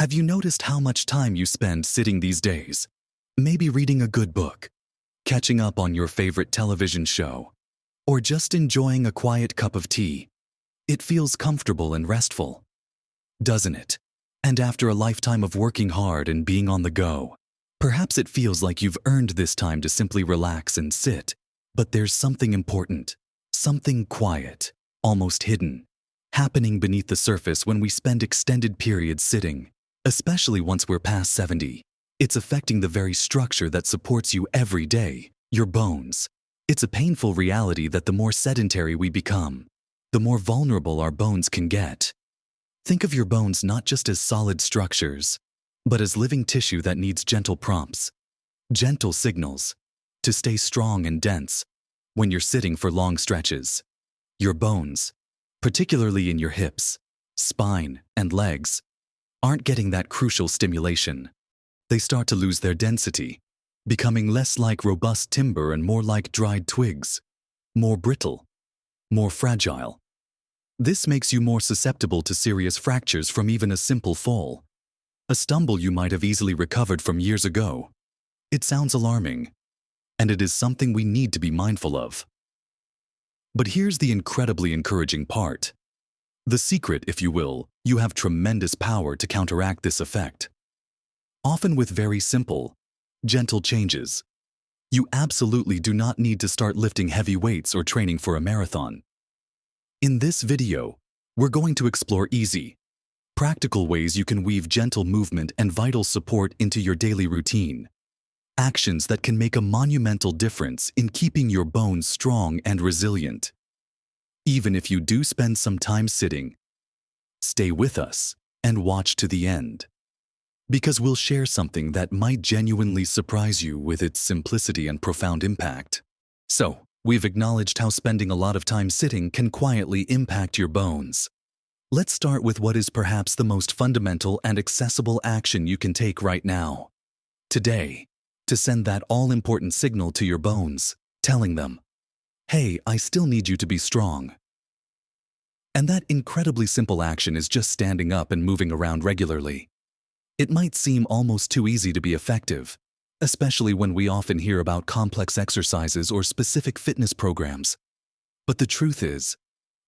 Have you noticed how much time you spend sitting these days? Maybe reading a good book, catching up on your favorite television show, or just enjoying a quiet cup of tea. It feels comfortable and restful, doesn't it? And after a lifetime of working hard and being on the go, perhaps it feels like you've earned this time to simply relax and sit. But there's something important, something quiet, almost hidden, happening beneath the surface when we spend extended periods sitting, especially once we're past 70. It's affecting the very structure that supports you every day, your bones. It's a painful reality that the more sedentary we become, the more vulnerable our bones can get. Think of your bones not just as solid structures, but as living tissue that needs gentle prompts, gentle signals, to stay strong and dense when you're sitting for long stretches. Your bones, particularly in your hips, spine, and legs, aren't getting that crucial stimulation. They start to lose their density, becoming less like robust timber and more like dried twigs, more brittle, more fragile. This makes you more susceptible to serious fractures from even a simple fall, a stumble you might have easily recovered from years ago. It sounds alarming, and it is something we need to be mindful of. But here's the incredibly encouraging part. The secret, if you will, you have tremendous power to counteract this effect. Often with very simple, gentle changes. You absolutely do not need to start lifting heavy weights or training for a marathon. In this video, we're going to explore easy, practical ways you can weave gentle movement and vital support into your daily routine. Actions that can make a monumental difference in keeping your bones strong and resilient. Even if you do spend some time sitting, stay with us and watch to the end, because we'll share something that might genuinely surprise you with its simplicity and profound impact. So, we've acknowledged how spending a lot of time sitting can quietly impact your bones. Let's start with what is perhaps the most fundamental and accessible action you can take right now, today, to send that all-important signal to your bones, telling them, hey, I still need you to be strong. And that incredibly simple action is just standing up and moving around regularly. It might seem almost too easy to be effective, especially when we often hear about complex exercises or specific fitness programs. But the truth is,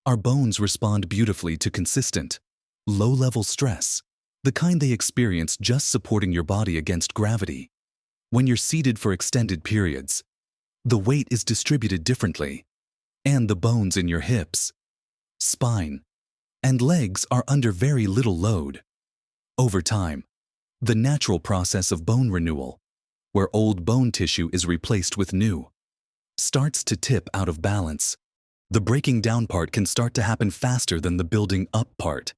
our bones respond beautifully to consistent, low-level stress, the kind they experience just supporting your body against gravity. When you're seated for extended periods, the weight is distributed differently, and the bones in your hips, spine, and legs are under very little load. Over time, the natural process of bone renewal, where old bone tissue is replaced with new, starts to tip out of balance. The breaking down part can start to happen faster than the building up part.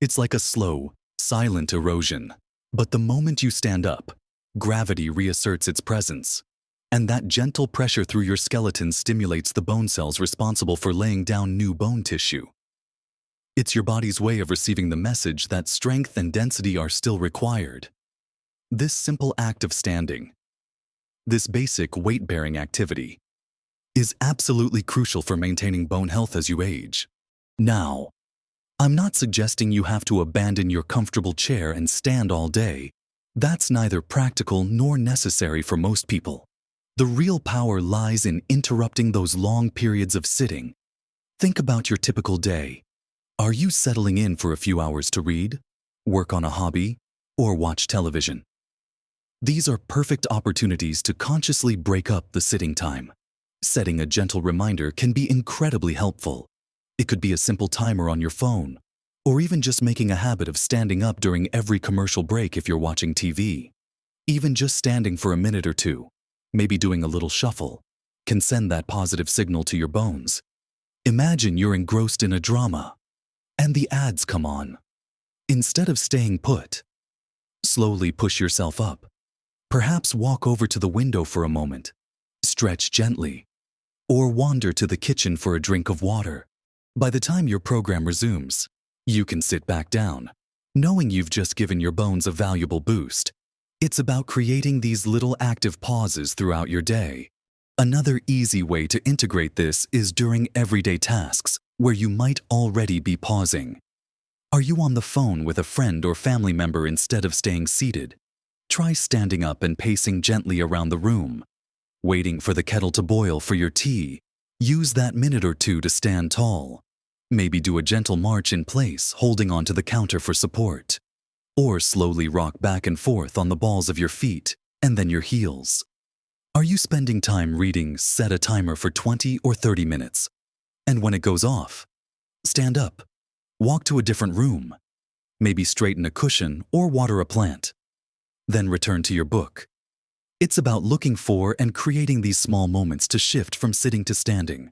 It's like a slow, silent erosion. But the moment you stand up, gravity reasserts its presence, and that gentle pressure through your skeleton stimulates the bone cells responsible for laying down new bone tissue. It's your body's way of receiving the message that strength and density are still required. This simple act of standing, this basic weight-bearing activity, is absolutely crucial for maintaining bone health as you age. Now, I'm not suggesting you have to abandon your comfortable chair and stand all day. That's neither practical nor necessary for most people. The real power lies in interrupting those long periods of sitting. Think about your typical day. Are you settling in for a few hours to read, work on a hobby, or watch television? These are perfect opportunities to consciously break up the sitting time. Setting a gentle reminder can be incredibly helpful. It could be a simple timer on your phone, or even just making a habit of standing up during every commercial break if you're watching TV. Even just standing for a minute or two, maybe doing a little shuffle, can send that positive signal to your bones. Imagine you're engrossed in a drama, and the ads come on. Instead of staying put, slowly push yourself up. Perhaps walk over to the window for a moment, stretch gently, or wander to the kitchen for a drink of water. By the time your program resumes, you can sit back down, knowing you've just given your bones a valuable boost. It's about creating these little active pauses throughout your day. Another easy way to integrate this is during everyday tasks where you might already be pausing. Are you on the phone with a friend or family member instead of staying seated? Try standing up and pacing gently around the room. Waiting for the kettle to boil for your tea. Use that minute or two to stand tall. Maybe do a gentle march in place, holding onto the counter for support. Or slowly rock back and forth on the balls of your feet and then your heels. Are you spending time reading? Set a timer for 20 or 30 minutes. And when it goes off, stand up. Walk to a different room. Maybe straighten a cushion or water a plant. Then return to your book. It's about looking for and creating these small moments to shift from sitting to standing,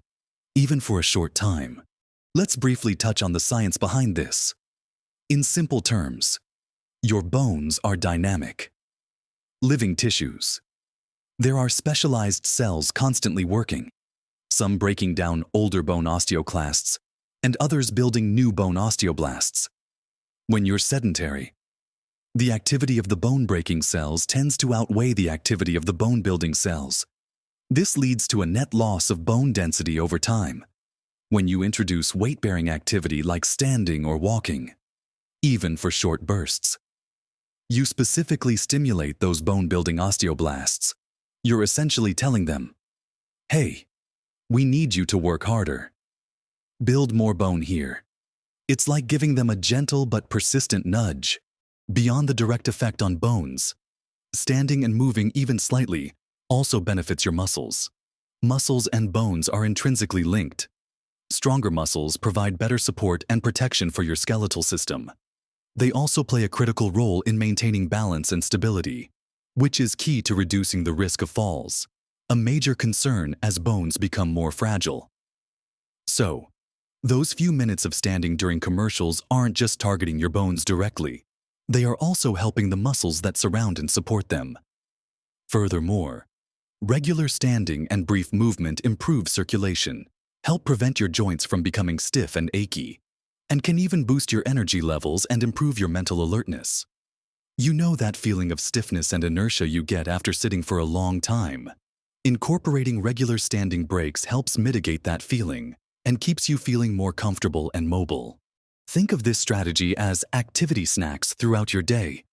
even for a short time. Let's briefly touch on the science behind this. In simple terms, your bones are dynamic, living tissues. There are specialized cells constantly working, some breaking down older bone osteoclasts and others building new bone osteoblasts. When you're sedentary, the activity of the bone-breaking cells tends to outweigh the activity of the bone-building cells. This leads to a net loss of bone density over time. When you introduce weight-bearing activity like standing or walking, even for short bursts, you specifically stimulate those bone-building osteoblasts. You're essentially telling them, hey, we need you to work harder. Build more bone here. It's like giving them a gentle but persistent nudge. Beyond the direct effect on bones, standing and moving even slightly also benefits your muscles. Muscles and bones are intrinsically linked. Stronger muscles provide better support and protection for your skeletal system. They also play a critical role in maintaining balance and stability, which is key to reducing the risk of falls, a major concern as bones become more fragile. So, those few minutes of standing during commercials aren't just targeting your bones directly. They are also helping the muscles that surround and support them. Furthermore, regular standing and brief movement improve circulation, help prevent your joints from becoming stiff and achy, and can even boost your energy levels and improve your mental alertness. You know that feeling of stiffness and inertia you get after sitting for a long time. Incorporating regular standing breaks helps mitigate that feeling and keeps you feeling more comfortable and mobile. Think of this strategy as activity snacks throughout your day.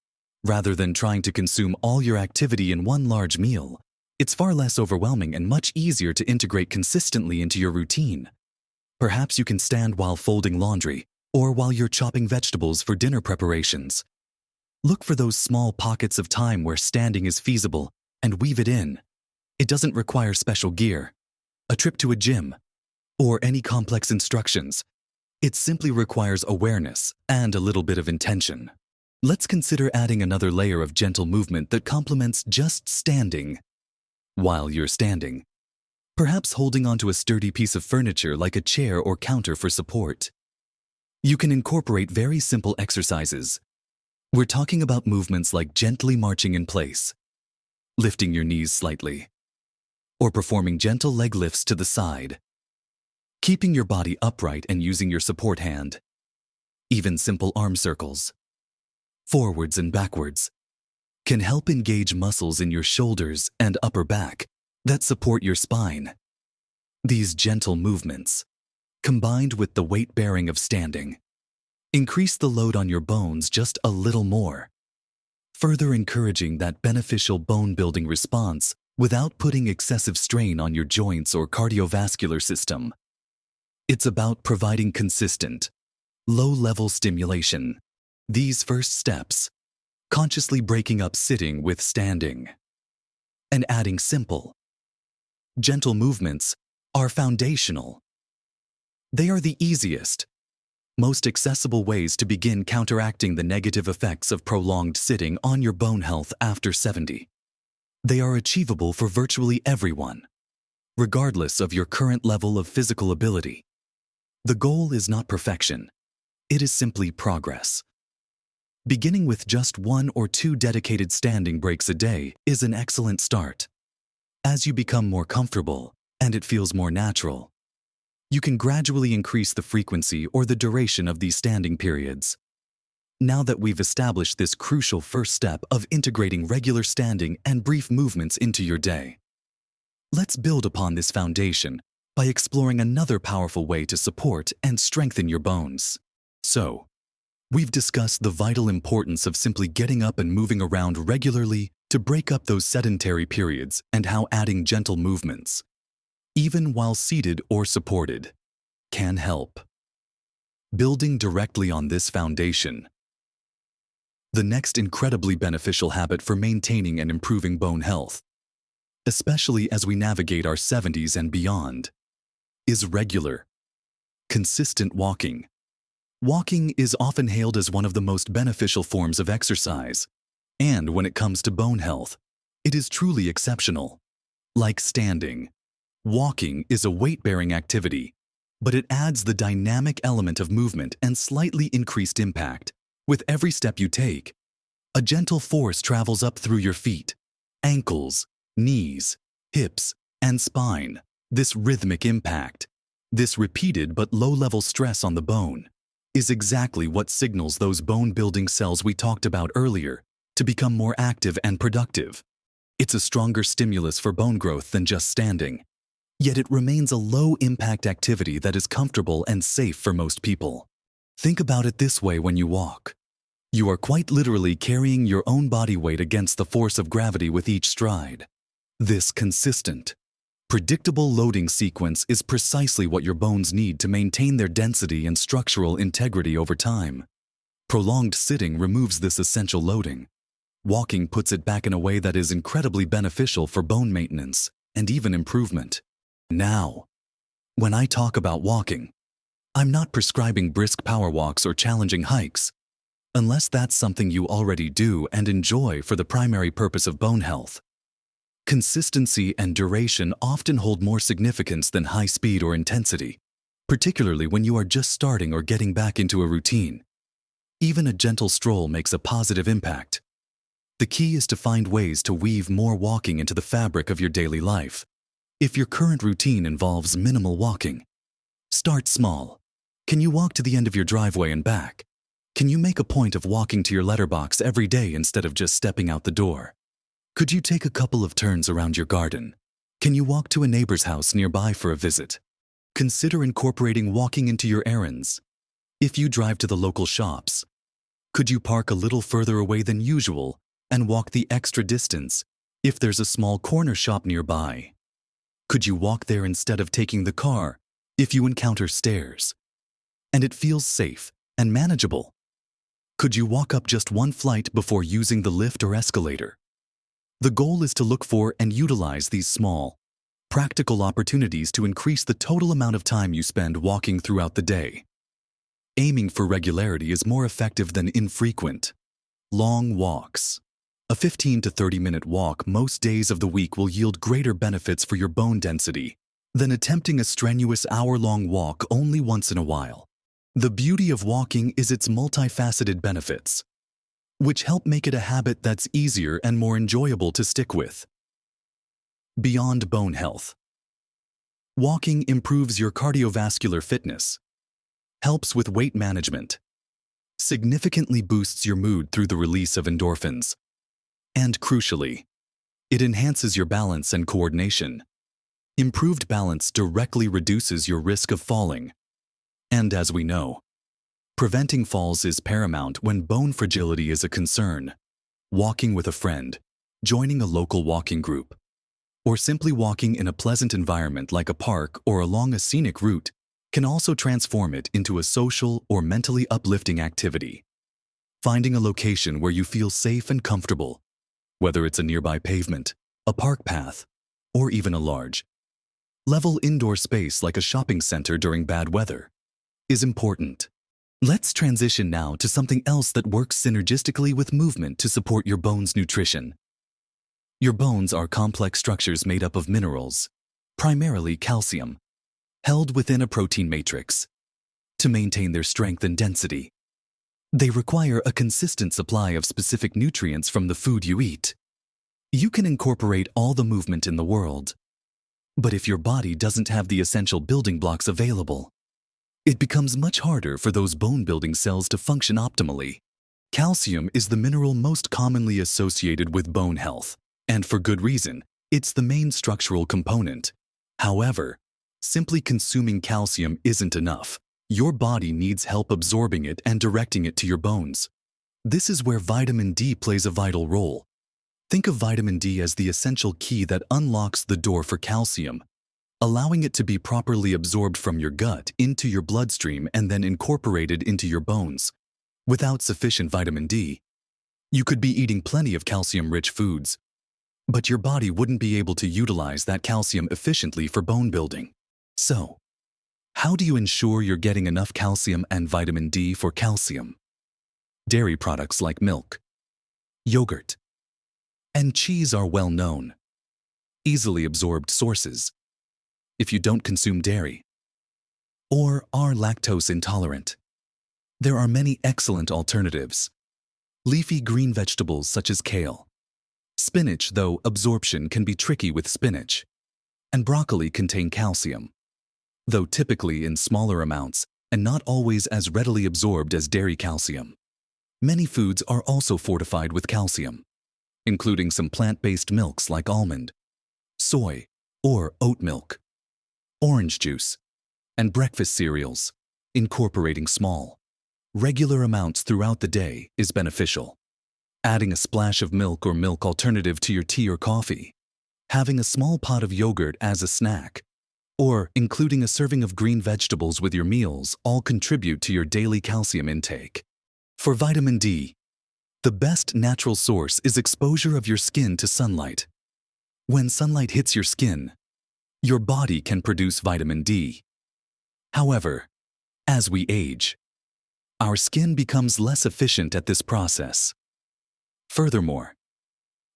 Rather than trying to consume all your activity in one large meal, it's far less overwhelming and much easier to integrate consistently into your routine. Perhaps you can stand while folding laundry or while you're chopping vegetables for dinner preparations. Look for those small pockets of time where standing is feasible and weave it in. It doesn't require special gear, a trip to a gym, or any complex instructions. It simply requires awareness and a little bit of intention. Let's consider adding another layer of gentle movement that complements just standing. While you're standing, perhaps holding onto a sturdy piece of furniture like a chair or counter for support. You can incorporate very simple exercises. We're talking about movements like gently marching in place, lifting your knees slightly, or performing gentle leg lifts to the side. Keeping your body upright and using your support hand. Even simple arm circles, forwards and backwards, can help engage muscles in your shoulders and upper back that support your spine. These gentle movements, combined with the weight bearing of standing, increase the load on your bones just a little more, further encouraging that beneficial bone-building response without putting excessive strain on your joints or cardiovascular system. It's about providing consistent, low-level stimulation. These first steps, consciously breaking up sitting with standing, and adding simple, gentle movements, are foundational. They are the easiest, most accessible ways to begin counteracting the negative effects of prolonged sitting on your bone health after 70. They are achievable for virtually everyone, regardless of your current level of physical ability. The goal is not perfection. It is simply progress. Beginning with just 1 or 2 dedicated standing breaks a day is an excellent start. As you become more comfortable and it feels more natural, you can gradually increase the frequency or the duration of these standing periods. Now that we've established this crucial first step of integrating regular standing and brief movements into your day, let's build upon this foundation by exploring another powerful way to support and strengthen your bones. So, We've discussed the vital importance of simply getting up and moving around regularly to break up those sedentary periods and how adding gentle movements, even while seated or supported, can help. Building directly on this foundation, the next incredibly beneficial habit for maintaining and improving bone health, especially as we navigate our 70s and beyond, is regular, consistent walking. Walking is often hailed as one of the most beneficial forms of exercise, and when it comes to bone health, it is truly exceptional. Like standing, walking is a weight-bearing activity, but it adds the dynamic element of movement and slightly increased impact. With every step you take, a gentle force travels up through your feet, ankles, knees, hips, and spine. This rhythmic impact, this repeated but low-level stress on the bone, is exactly what signals those bone-building cells we talked about earlier to become more active and productive. It's a stronger stimulus for bone growth than just standing. Yet it remains a low-impact activity that is comfortable and safe for most people. Think about it this way when you walk. You are quite literally carrying your own body weight against the force of gravity with each stride. This consistent, predictable loading sequence is precisely what your bones need to maintain their density and structural integrity over time. Prolonged sitting removes this essential loading. Walking puts it back in a way that is incredibly beneficial for bone maintenance and even improvement. Now, when I talk about walking, I'm not prescribing brisk power walks or challenging hikes, unless that's something you already do and enjoy for the primary purpose of bone health. Consistency and duration often hold more significance than high speed or intensity, particularly when you are just starting or getting back into a routine. Even a gentle stroll makes a positive impact. The key is to find ways to weave more walking into the fabric of your daily life. If your current routine involves minimal walking, start small. Can you walk to the end of your driveway and back? Can you make a point of walking to your letterbox every day instead of just stepping out the door? Could you take a couple of turns around your garden? Can you walk to a neighbor's house nearby for a visit? Consider incorporating walking into your errands. If you drive to the local shops, could you park a little further away than usual and walk the extra distance if there's a small corner shop nearby? Could you walk there instead of taking the car if you encounter stairs and it feels safe and manageable? Could you walk up just one flight before using the lift or escalator? The goal is to look for and utilize these small, practical opportunities to increase the total amount of time you spend walking throughout the day. Aiming for regularity is more effective than infrequent, long walks. A 15 to 30-minute walk most days of the week will yield greater benefits for your bone density than attempting a strenuous hour-long walk only once in a while. The beauty of walking is its multifaceted benefits, which help make it a habit that's easier and more enjoyable to stick with. Beyond bone health, walking improves your cardiovascular fitness, helps with weight management, significantly boosts your mood through the release of endorphins, and crucially, it enhances your balance and coordination. Improved balance directly reduces your risk of falling. And as we know, preventing falls is paramount when bone fragility is a concern. Walking with a friend, joining a local walking group, or simply walking in a pleasant environment like a park or along a scenic route can also transform it into a social or mentally uplifting activity. Finding a location where you feel safe and comfortable, whether it's a nearby pavement, a park path, or even a large, level indoor space like a shopping center during bad weather, is important. Let's transition now to something else that works synergistically with movement to support your bones' nutrition. Your bones are complex structures made up of minerals, primarily calcium, held within a protein matrix. To maintain their strength and density, they require a consistent supply of specific nutrients from the food you eat. You can incorporate all the movement in the world, but if your body doesn't have the essential building blocks available, it becomes much harder for those bone-building cells to function optimally. Calcium is the mineral most commonly associated with bone health, and for good reason. It's the main structural component. However, simply consuming calcium isn't enough. Your body needs help absorbing it and directing it to your bones. This is where vitamin D plays a vital role. Think of vitamin D as the essential key that unlocks the door for calcium, allowing it to be properly absorbed from your gut into your bloodstream and then incorporated into your bones. Without sufficient vitamin D, you could be eating plenty of calcium-rich foods, but your body wouldn't be able to utilize that calcium efficiently for bone building. So, how do you ensure you're getting enough calcium and vitamin D for calcium? Dairy products like milk, yogurt, and cheese are well known, easily absorbed sources. If you don't consume dairy or are lactose intolerant, there are many excellent alternatives. Leafy green vegetables such as kale, spinach, though absorption can be tricky with spinach, and broccoli contain calcium, though typically in smaller amounts and not always as readily absorbed as dairy calcium. Many foods are also fortified with calcium, including some plant-based milks like almond, soy, or oat milk, orange juice, and breakfast cereals. Incorporating small, regular amounts throughout the day is beneficial. Adding a splash of milk or milk alternative to your tea or coffee, having a small pot of yogurt as a snack, or including a serving of green vegetables with your meals all contribute to your daily calcium intake. For vitamin D, the best natural source is exposure of your skin to sunlight. When sunlight hits your skin, your body can produce vitamin D. However, as we age, our skin becomes less efficient at this process. Furthermore,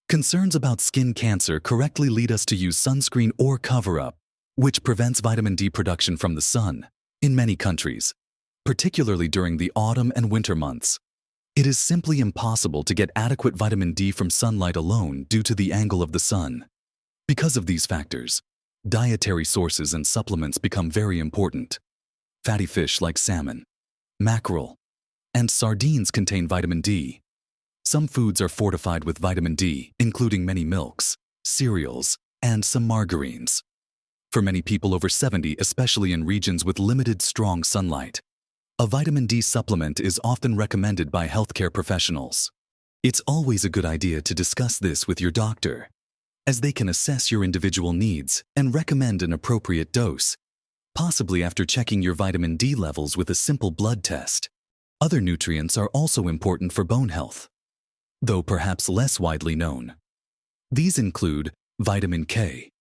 concerns about skin cancer correctly lead us to use sunscreen or cover-up, which prevents vitamin D production from the sun. In many countries, particularly during the autumn and winter months, it is simply impossible to get adequate vitamin D from sunlight alone due to the angle of the sun. Because of these factors, dietary sources and supplements become very important. Fatty fish like salmon, mackerel, and sardines contain vitamin D. Some foods are fortified with vitamin D, including many milks, cereals, and some margarines. For many people over 70, especially in regions with limited strong sunlight, a vitamin D supplement is often recommended by healthcare professionals. It's always a good idea to discuss this with your doctor, as they can assess your individual needs and recommend an appropriate dose, possibly after checking your vitamin D levels with a simple blood test. Other nutrients are also important for bone health, though perhaps less widely known. These include vitamin K,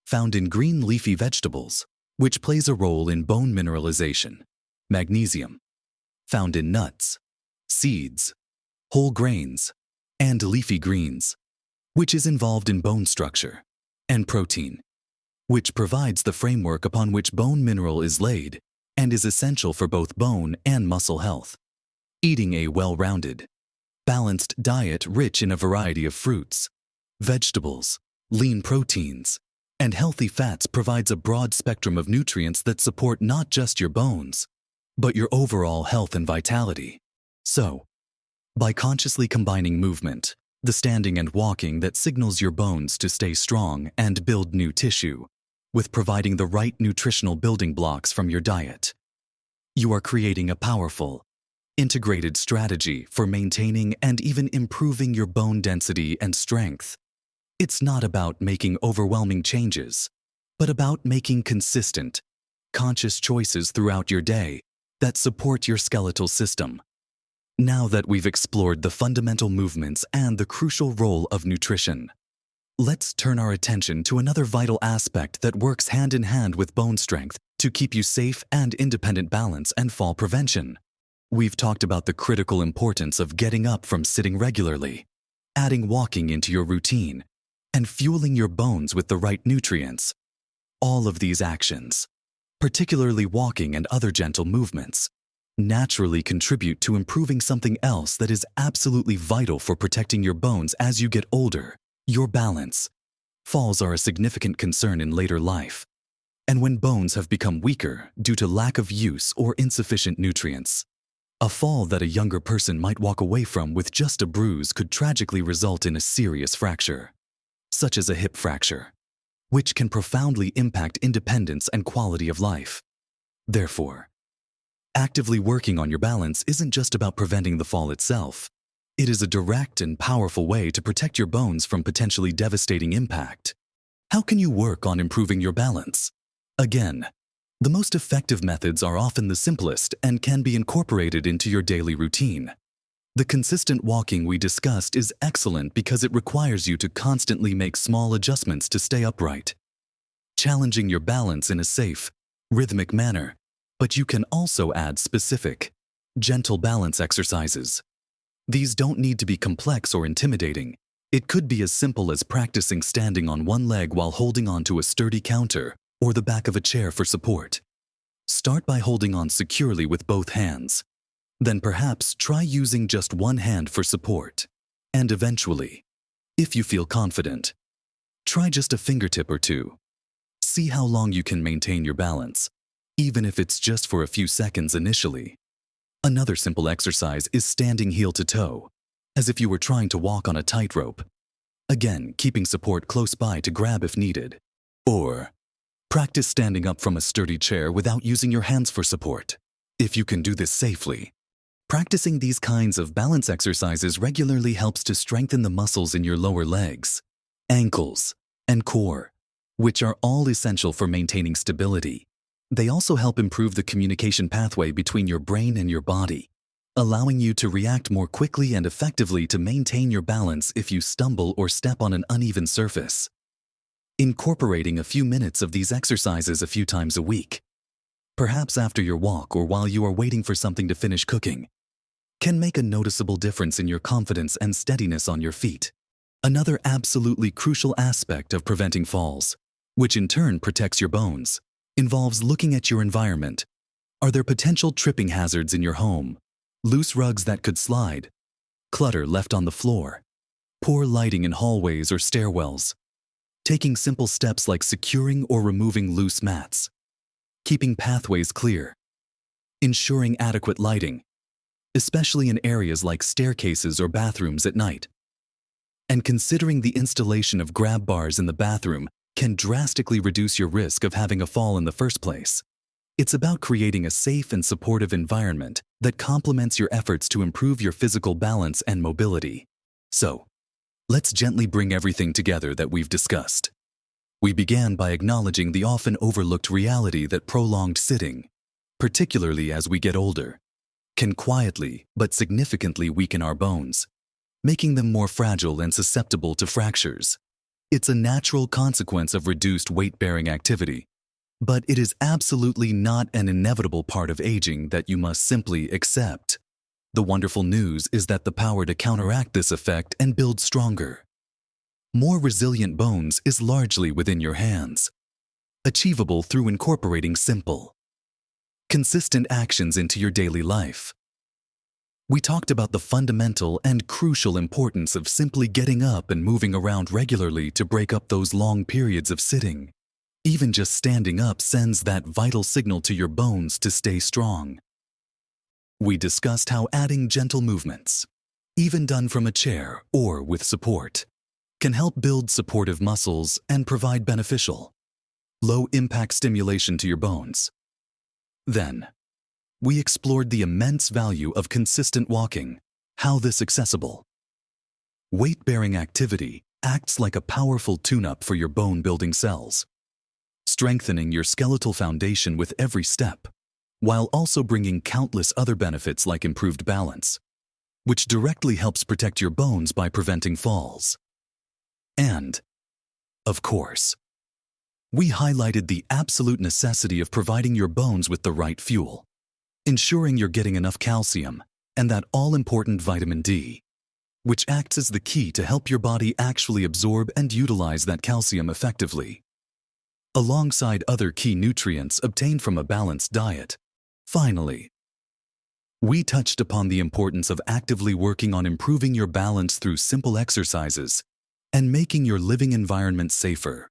found in green leafy vegetables, which plays a role in bone mineralization. Magnesium, found in nuts, seeds, whole grains, and leafy greens, which is involved in bone structure. And protein, which provides the framework upon which bone mineral is laid and is essential for both bone and muscle health. Eating a well-rounded, balanced diet rich in a variety of fruits, vegetables, lean proteins, and healthy fats provides a broad spectrum of nutrients that support not just your bones, but your overall health and vitality. So, by consciously combining movement, the standing and walking that signals your bones to stay strong and build new tissue, with providing the right nutritional building blocks from your diet, you are creating a powerful, integrated strategy for maintaining and even improving your bone density and strength. It's not about making overwhelming changes, but about making consistent, conscious choices throughout your day that support your skeletal system. Now that we've explored the fundamental movements and the crucial role of nutrition, let's turn our attention to another vital aspect that works hand in hand with bone strength to keep you safe and independent: balance and fall prevention. We've talked about the critical importance of getting up from sitting regularly, adding walking into your routine, and fueling your bones with the right nutrients. All of these actions, particularly walking and other gentle movements, naturally contribute to improving something else that is absolutely vital for protecting your bones as you get older: your balance. Falls are a significant concern in later life, and when bones have become weaker due to lack of use or insufficient nutrients, a fall that a younger person might walk away from with just a bruise could tragically result in a serious fracture, such as a hip fracture, which can profoundly impact independence and quality of life. Therefore, Actively working on your balance isn't just about preventing the fall itself. It is a direct and powerful way to protect your bones from potentially devastating impact. How can you work on improving your balance? Again, the most effective methods are often the simplest and can be incorporated into your daily routine. The consistent walking we discussed is excellent because it requires you to constantly make small adjustments to stay upright, challenging your balance in a safe, rhythmic manner. But you can also add specific, gentle balance exercises. These don't need to be complex or intimidating. It could be as simple as practicing standing on one leg while holding onto a sturdy counter or the back of a chair for support. Start by holding on securely with both hands. Then perhaps try using just one hand for support. And eventually, if you feel confident, try just a fingertip or two. See how long you can maintain your balance, even if it's just for a few seconds initially. Another simple exercise is standing heel to toe, as if you were trying to walk on a tightrope. Again, keeping support close by to grab if needed. Or, practice standing up from a sturdy chair without using your hands for support, if you can do this safely. Practicing these kinds of balance exercises regularly helps to strengthen the muscles in your lower legs, ankles, and core, which are all essential for maintaining stability. They also help improve the communication pathway between your brain and your body, allowing you to react more quickly and effectively to maintain your balance if you stumble or step on an uneven surface. Incorporating a few minutes of these exercises a few times a week, perhaps after your walk or while you are waiting for something to finish cooking, can make a noticeable difference in your confidence and steadiness on your feet. Another absolutely crucial aspect of preventing falls, which in turn protects your bones, involves looking at your environment. Are there potential tripping hazards in your home? Loose rugs that could slide, clutter left on the floor, poor lighting in hallways or stairwells. Taking simple steps like securing or removing loose mats, keeping pathways clear, ensuring adequate lighting, especially in areas like staircases or bathrooms at night, and considering the installation of grab bars in the bathroom can drastically reduce your risk of having a fall in the first place. It's about creating a safe and supportive environment that complements your efforts to improve your physical balance and mobility. So, let's gently bring everything together that we've discussed. We began by acknowledging the often overlooked reality that prolonged sitting, particularly as we get older, can quietly but significantly weaken our bones, making them more fragile and susceptible to fractures. It's a natural consequence of reduced weight-bearing activity, but it is absolutely not an inevitable part of aging that you must simply accept. The wonderful news is that the power to counteract this effect and build stronger, more resilient bones is largely within your hands, achievable through incorporating simple, consistent actions into your daily life. We talked about the fundamental and crucial importance of simply getting up and moving around regularly to break up those long periods of sitting. Even just standing up sends that vital signal to your bones to stay strong. We discussed how adding gentle movements, even done from a chair or with support, can help build supportive muscles and provide beneficial, low-impact stimulation to your bones. Then, we explored the immense value of consistent walking, how this accessible, weight-bearing activity acts like a powerful tune-up for your bone-building cells, strengthening your skeletal foundation with every step, while also bringing countless other benefits like improved balance, which directly helps protect your bones by preventing falls. And, of course, we highlighted the absolute necessity of providing your bones with the right fuel, ensuring you're getting enough calcium and that all-important vitamin D, which acts as the key to help your body actually absorb and utilize that calcium effectively, alongside other key nutrients obtained from a balanced diet. Finally, we touched upon the importance of actively working on improving your balance through simple exercises and making your living environment safer,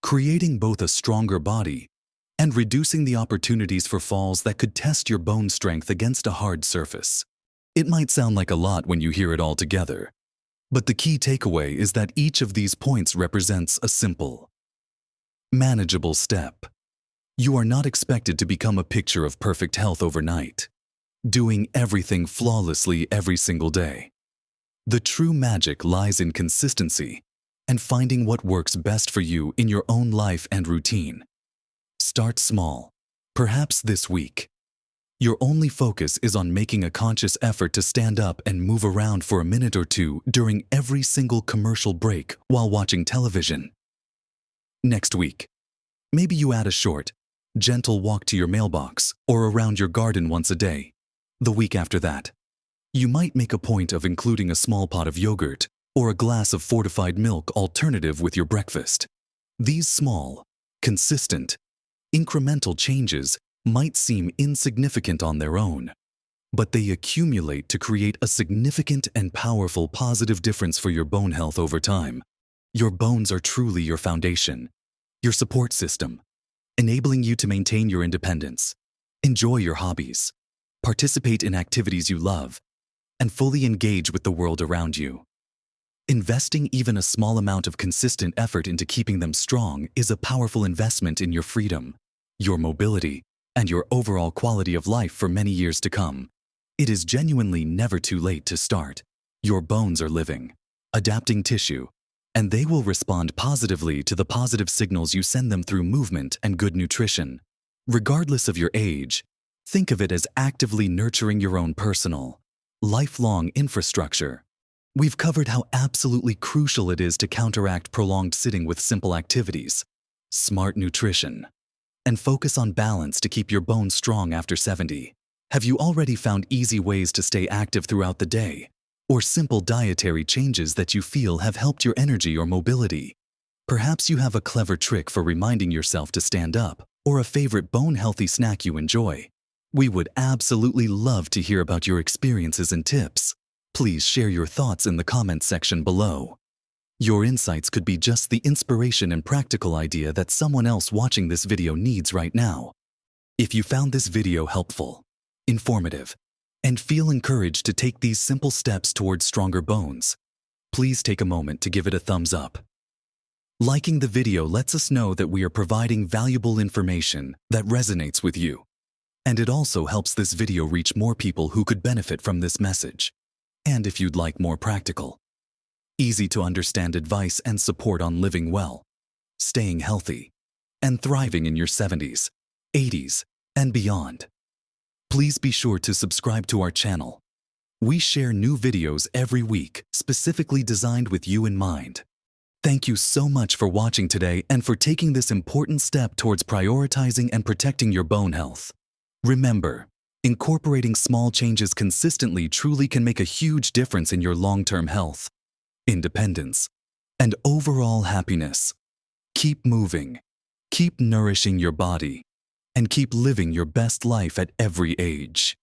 creating both a stronger body and reducing the opportunities for falls that could test your bone strength against a hard surface. It might sound like a lot when you hear it all together, but the key takeaway is that each of these points represents a simple, manageable step You are not expected to become a picture of perfect health overnight, doing everything flawlessly every single day. The true magic lies in consistency and finding what works best for you in your own life and routine. Start small, perhaps this week. Your only focus is on making a conscious effort to stand up and move around for a minute or two during every single commercial break while watching television. Next week, maybe you add a short, gentle walk to your mailbox or around your garden once a day. The week after that, you might make a point of including a small pot of yogurt or a glass of fortified milk alternative with your breakfast. These small, consistent, incremental changes might seem insignificant on their own, but they accumulate to create a significant and powerful positive difference for your bone health over time. Your bones are truly your foundation, your support system, enabling you to maintain your independence, enjoy your hobbies, participate in activities you love, and fully engage with the world around you. Investing even a small amount of consistent effort into keeping them strong is a powerful investment in your freedom, your mobility, and your overall quality of life for many years to come. It is genuinely never too late to start. Your bones are living, adapting tissue, and they will respond positively to the positive signals you send them through movement and good nutrition. Regardless of your age, think of it as actively nurturing your own personal, lifelong infrastructure. We've covered how absolutely crucial it is to counteract prolonged sitting with simple activities, smart nutrition, and focus on balance to keep your bones strong after 70. Have you already found easy ways to stay active throughout the day, or simple dietary changes that you feel have helped your energy or mobility? Perhaps you have a clever trick for reminding yourself to stand up, or a favorite bone-healthy snack you enjoy. We would absolutely love to hear about your experiences and tips. Please share your thoughts in the comments section below. Your insights could be just the inspiration and practical idea that someone else watching this video needs right now. If you found this video helpful, informative, and feel encouraged to take these simple steps towards stronger bones, please take a moment to give it a thumbs up. Liking the video lets us know that we are providing valuable information that resonates with you. And it also helps this video reach more people who could benefit from this message. And if you'd like more practical, easy to understand advice and support on living well, staying healthy, and thriving in your 70s, 80s, and beyond, please be sure to subscribe to our channel. We share new videos every week specifically designed with you in mind. Thank you so much for watching today and for taking this important step towards prioritizing and protecting your bone health. Remember, incorporating small changes consistently truly can make a huge difference in your long-term health, independence, and overall happiness. Keep moving, keep nourishing your body, and keep living your best life at every age.